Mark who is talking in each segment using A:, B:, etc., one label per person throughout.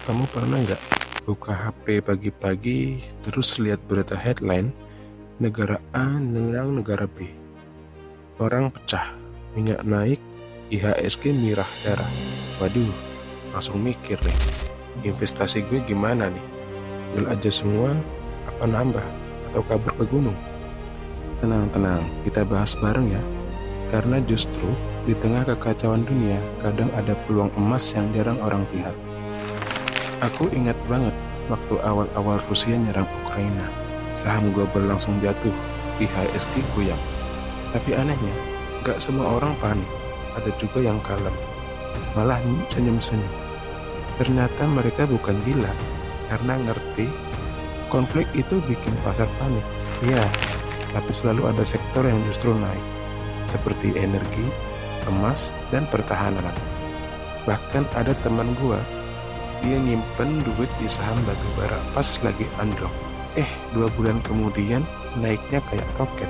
A: Kamu pernah nggak buka HP pagi-pagi terus lihat berita headline negara A menyerang negara B, orang pecah, minyak naik, IHSG mirah darah. Waduh, langsung mikir nih, investasi gue gimana nih? Bel aja semua, apa nambah? Atau kabur ke gunung? Tenang-tenang, kita bahas bareng ya. Karena justru di tengah kekacauan dunia, kadang ada peluang emas yang jarang orang lihat. Aku ingat banget waktu awal-awal Rusia nyerang Ukraina. Saham global langsung jatuh, IHSG goyang. Tapi anehnya, gak semua orang panik. Ada juga yang kalem, malah senyum-senyum. Ternyata mereka bukan gila, karena ngerti konflik itu bikin pasar panik. Iya, tapi selalu ada sektor yang justru naik, seperti energi, emas, dan pertahanan. Bahkan ada teman gua, dia nyimpen duit di saham batubara pas lagi anjlok. 2 bulan kemudian naiknya kayak roket.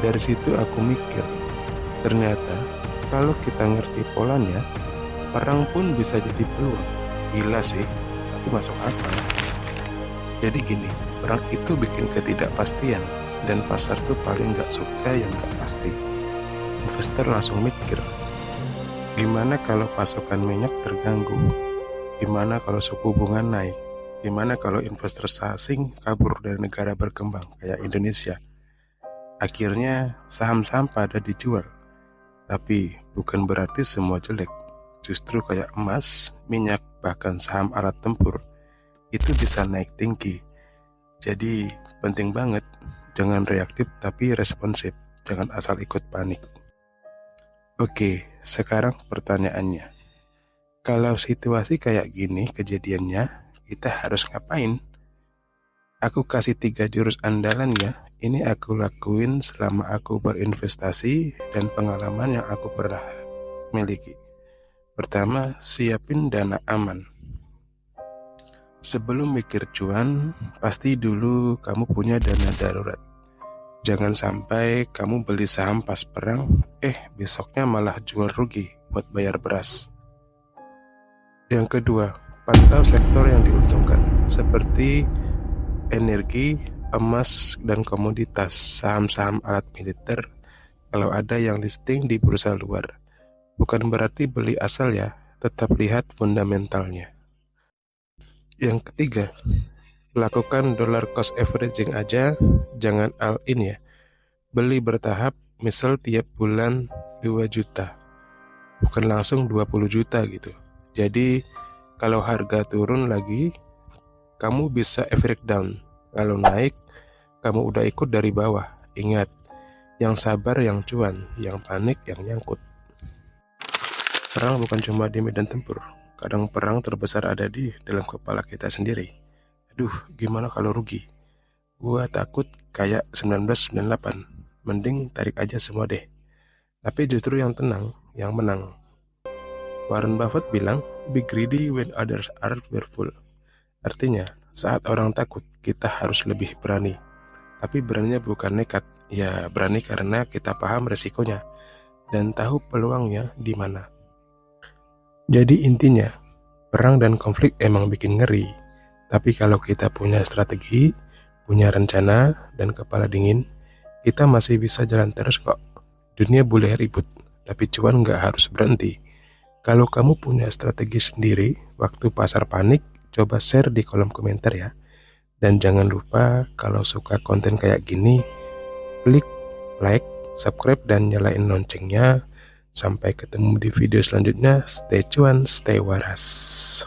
A: Dari situ aku mikir, ternyata kalau kita ngerti polanya, perang pun bisa jadi peluang. Gila sih, tapi masuk akal. Jadi gini, perang itu bikin ketidakpastian, dan pasar tuh paling gak suka yang gak pasti. Investor langsung mikir, gimana kalau pasokan minyak terganggu? Gimana kalau suku bunga naik? Gimana kalau investor asing kabur dari negara berkembang kayak Indonesia? Akhirnya saham-saham pada dijual. Tapi bukan berarti semua jelek. Justru kayak emas, minyak, bahkan saham alat tempur itu bisa naik tinggi. Jadi penting banget, jangan reaktif tapi responsif. Jangan asal ikut panik. Oke, sekarang pertanyaannya. Kalau situasi kayak gini kejadiannya, kita harus ngapain? Aku kasih 3 jurus andalan ya. Ini aku lakuin selama aku berinvestasi dan pengalaman yang aku pernah miliki. Pertama, siapin dana aman. Sebelum mikir cuan, pasti dulu kamu punya dana darurat. Jangan sampai kamu beli saham pas perang, besoknya malah jual rugi buat bayar beras. Yang kedua, pantau sektor yang diuntungkan, seperti energi, emas, dan komoditas, saham-saham alat militer, kalau ada yang listing di bursa luar. Bukan berarti beli asal ya, tetap lihat fundamentalnya. Yang ketiga, lakukan dollar cost averaging aja, jangan all in ya. Beli bertahap, misal tiap bulan 2 juta, bukan langsung 20 juta gitu. Jadi kalau harga turun lagi, kamu bisa average down. Kalau naik, kamu udah ikut dari bawah. Ingat, yang sabar yang cuan, yang panik yang nyangkut. Perang bukan cuma di medan tempur. Kadang perang terbesar ada di dalam kepala kita sendiri. Aduh, gimana kalau rugi? Gua takut kayak 1998. Mending tarik aja semua deh. Tapi justru yang tenang, yang menang. Warren Buffett bilang, be greedy when others are fearful. Artinya, saat orang takut, kita harus lebih berani. Tapi beraninya bukan nekat, ya berani karena kita paham resikonya dan tahu peluangnya di mana. Jadi intinya, perang dan konflik emang bikin ngeri. Tapi kalau kita punya strategi, punya rencana, dan kepala dingin, kita masih bisa jalan terus kok. Dunia boleh ribut, tapi cuan nggak harus berhenti. Kalau kamu punya strategi sendiri, waktu pasar panik, coba share di kolom komentar ya. Dan jangan lupa kalau suka konten kayak gini, klik like, subscribe, dan nyalain loncengnya. Sampai ketemu di video selanjutnya. Stay cuan, stay waras.